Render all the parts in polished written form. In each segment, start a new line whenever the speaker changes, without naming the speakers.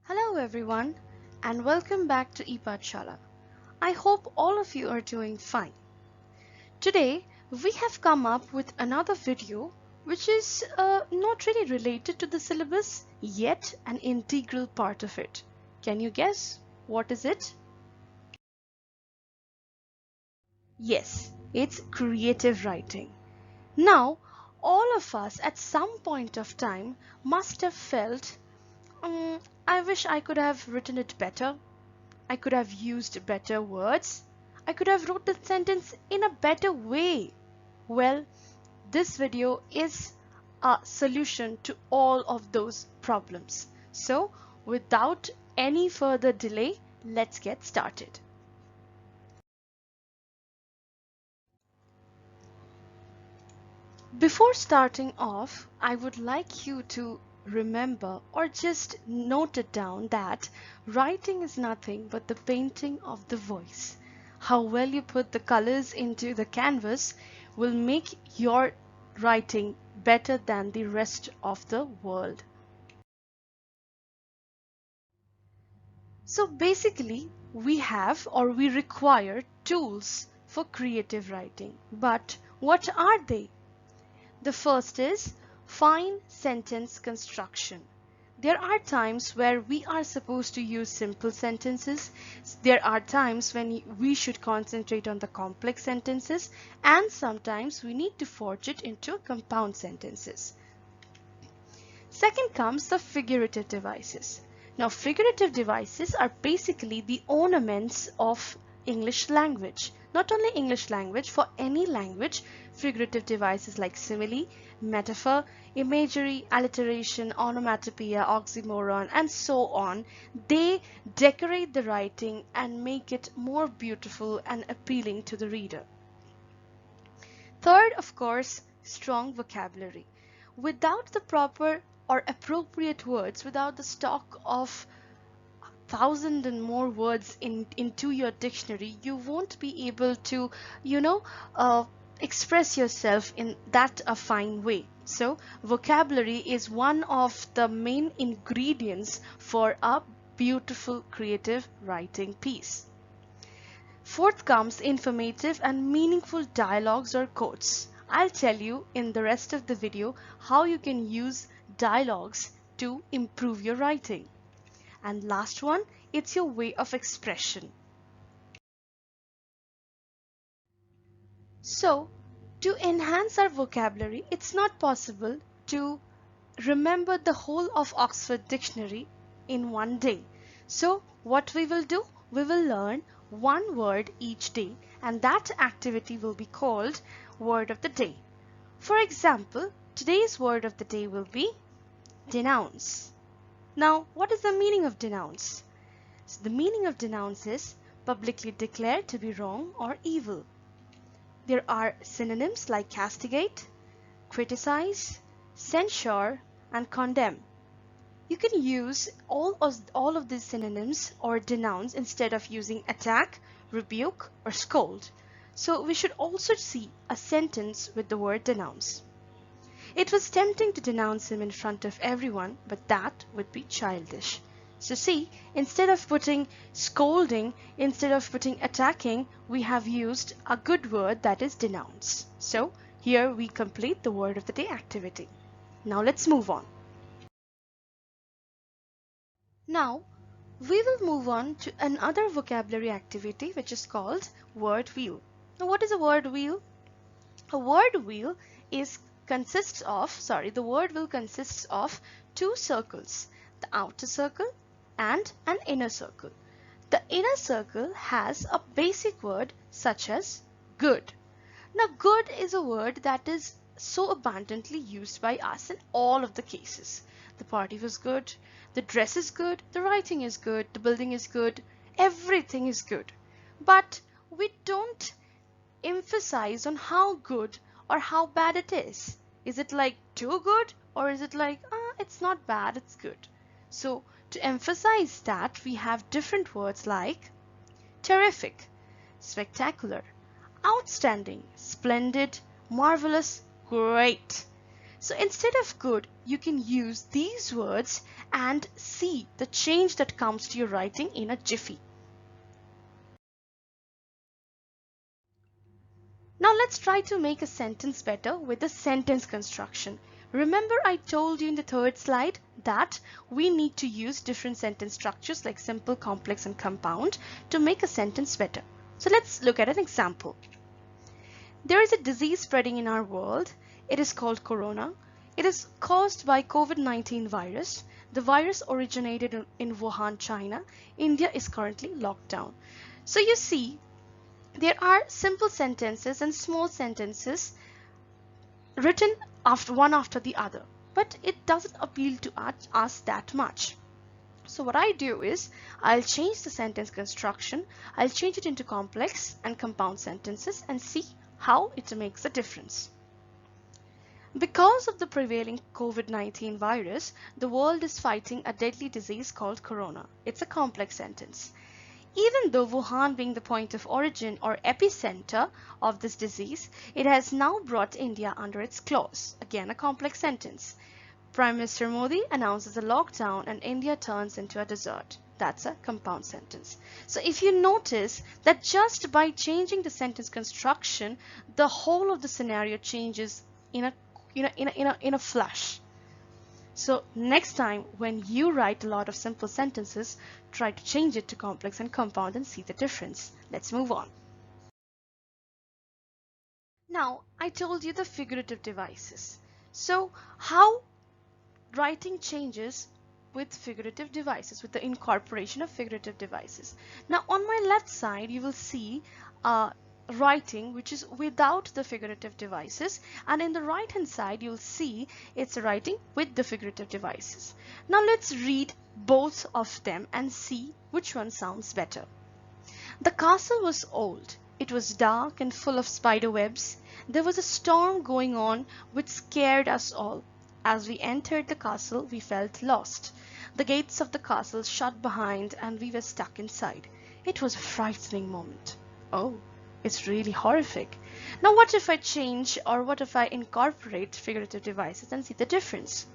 Hello everyone and welcome back to ePathshala. I hope all of you are doing fine. Today we have come up with another video which is not really related to the syllabus yet an integral part of it. Can you guess what is it? Yes, it's creative writing. Now all of us at some point of time must have felt I wish I could have written it better. I could have used better words. I could have wrote the sentence in a better way. Well, this video is a solution to all of those problems. So, without any further delay, let's get started. Before starting off, I would like you to remember or just note it down that writing is nothing but the painting of the voice. How well you put the colors into the canvas will make your writing better than the rest of the world. So basically, we have or we require tools for creative writing. But what are they? The first is fine sentence construction. There are times where we are supposed to use simple sentences. There are times when we should concentrate on the complex sentences, and sometimes we need to forge it into compound sentences. Second comes the figurative devices. Now, figurative devices are basically the ornaments of English language. Not only English language, for any language, figurative devices like simile, metaphor, imagery, alliteration, onomatopoeia, oxymoron, and so on, they decorate the writing and make it more beautiful and appealing to the reader. Third, of course, strong vocabulary. Without the proper or appropriate words, without the stock of 1,000 and more words into your dictionary, you won't be able to, express yourself in that a fine way. So vocabulary is one of the main ingredients for a beautiful creative writing piece. Fourth comes informative and meaningful dialogues or quotes. I'll tell you in the rest of the video how you can use dialogues to improve your writing. And last one, it's your way of expression. So, to enhance our vocabulary, it's not possible to remember the whole of Oxford Dictionary in one day. So, what we will do? We will learn one word each day, and that activity will be called Word of the Day. For example, today's word of the day will be denounce. Now, what is the meaning of denounce? So the meaning of denounce is publicly declare to be wrong or evil. There are synonyms like castigate, criticize, censure, and condemn. You can use all of these synonyms or denounce instead of using attack, rebuke, or scold. So we should also see a sentence with the word denounce. It was tempting to denounce him in front of everyone, but that would be childish. So see, instead of putting scolding, instead of putting attacking, we have used a good word that is denounce. So here we complete the word of the day activity. Now let's move on. Now we will move on to another vocabulary activity which is called word wheel. Now what is a word wheel? A word wheel the word will consists of two circles, the outer circle and an inner circle. The inner circle has a basic word such as good. Now good is a word that is so abundantly used by us in all of the cases. The party was good, the dress is good, the writing is good, the building is good, everything is good. But we don't emphasize on how good or how bad it is. Is it like too good, or is it like it's not bad, it's good? So to emphasize that, we have different words like terrific, spectacular, outstanding, splendid, marvelous, great. So instead of good, you can use these words and see the change that comes to your writing in a jiffy. Now let's try to make a sentence better with the sentence construction. Remember I told you in the third slide that we need to use different sentence structures like simple, complex, and compound to make a sentence better. So let's look at an example. There is a disease spreading in our world. It is called corona. It is caused by COVID-19 virus. The virus originated in Wuhan, China. India is currently locked down. So you see, there are simple sentences and small sentences written one after the other, but it doesn't appeal to us that much. So what I do is I'll change the sentence construction. I'll change it into complex and compound sentences and see how it makes a difference. Because of the prevailing COVID-19 virus, the world is fighting a deadly disease called corona. It's a complex sentence. Even though Wuhan being the point of origin or epicenter of this disease, it has now brought India under its claws. Again, a complex sentence. Prime Minister Modi announces a lockdown and India turns into a desert. That's a compound sentence. So if you notice that just by changing the sentence construction, the whole of the scenario changes in a flash. So next time when you write a lot of simple sentences, try to change it to complex and compound and see the difference. Let's move on. Now, I told you the figurative devices. So how writing changes with figurative devices, with the incorporation of figurative devices. Now on my left side, you will see writing which is without the figurative devices, and in the right hand side you'll see it's writing with the figurative devices. Now let's read both of them and see which one sounds better. The castle was old. It was dark and full of spider webs. There was a storm going on which scared us all. As we entered the castle, we felt lost. The gates of the castle shut behind and we were stuck inside. It was a frightening moment. Oh, it's really horrific. Now what if I change, or what if I incorporate figurative devices and see the difference?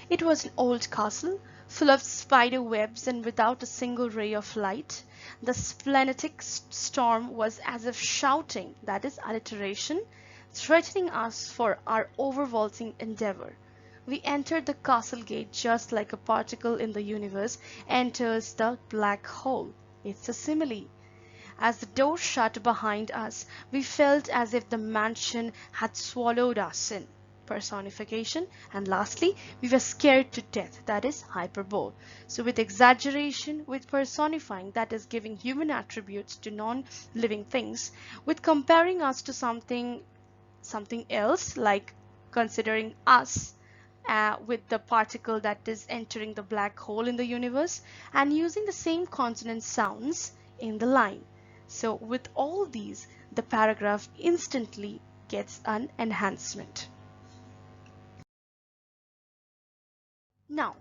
It was an old castle, full of spider webs and without a single ray of light. The splenetic storm was as if shouting, that is alliteration, threatening us for our overvaulting endeavor. We entered the castle gate just like a particle in the universe enters the black hole. It's a simile. As the door shut behind us, we felt as if the mansion had swallowed us in. Personification. And lastly, we were scared to death, that is hyperbole. So with exaggeration, with personifying, that is giving human attributes to non-living things, with comparing us to something else, like considering us with the particle that is entering the black hole in the universe, and using the same consonant sounds in the line. So with all these, the paragraph instantly gets an enhancement. Now,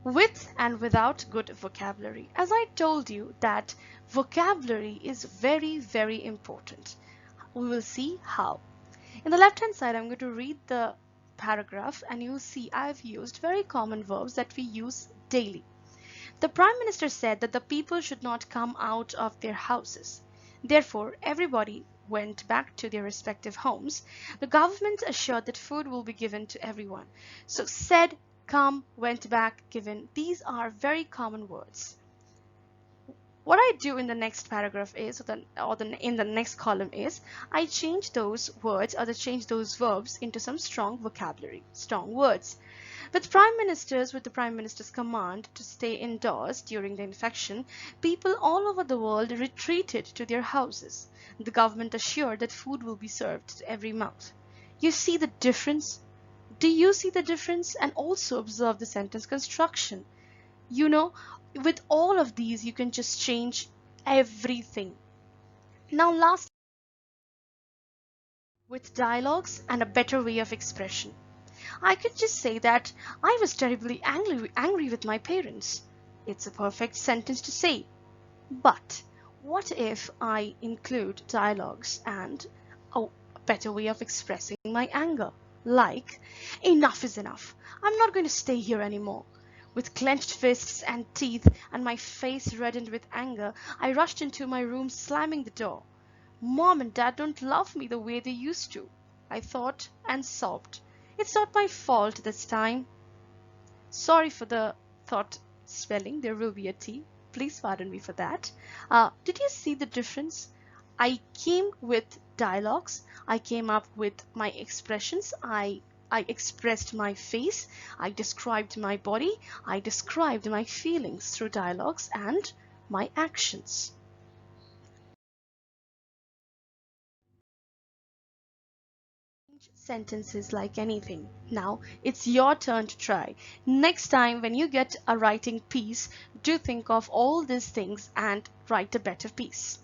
with and without good vocabulary. As I told you that vocabulary is very, very important. We will see how. In the left hand side, I'm going to read the paragraph and you'll see I've used very common verbs that we use daily. The Prime Minister said that the people should not come out of their houses. Therefore, everybody went back to their respective homes. The government assured that food will be given to everyone. So said, come, went back, given. These are very common words. What I do in the next paragraph is, in the next column is, I change those words, or change those verbs into some strong vocabulary, strong words. With the Prime Minister's command to stay indoors during the infection, people all over the world retreated to their houses. The government assured that food will be served to every mouth. You see the difference? Do you see the difference? And also observe the sentence construction. You know, with all of these, you can just change everything. Now, last, with dialogues and a better way of expression. I could just say that I was terribly angry with my parents. It's a perfect sentence to say. But what if I include dialogues and a better way of expressing my anger? Like, enough is enough. I'm not going to stay here anymore. With clenched fists and teeth and my face reddened with anger, I rushed into my room, slamming the door. Mom and Dad don't love me the way they used to, I thought and sobbed. It's not my fault this time. Sorry for the thought spelling. There will be a T. Please pardon me for that. Did you see the difference? I came with dialogues. I came up with my expressions. I expressed my face. I described my body. I described my feelings through dialogues and my actions. Sentences like anything. Now it's your turn to try. Next time when you get a writing piece, do think of all these things and write a better piece.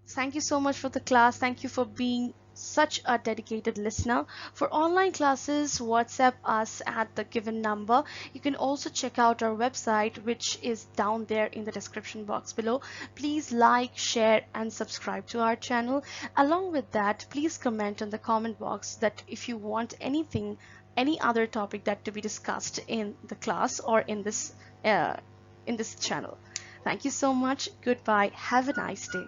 Thank you so much for the class. Thank you for being such a dedicated listener. For online classes, WhatsApp us at the given number. You can also check out our website, which is down there in the description box below. Please like, share, and subscribe to our channel. Along with that, please comment on the comment box that if you want anything, any other topic that to be discussed in the class or in this channel. Thank you so much. Goodbye. Have a nice day.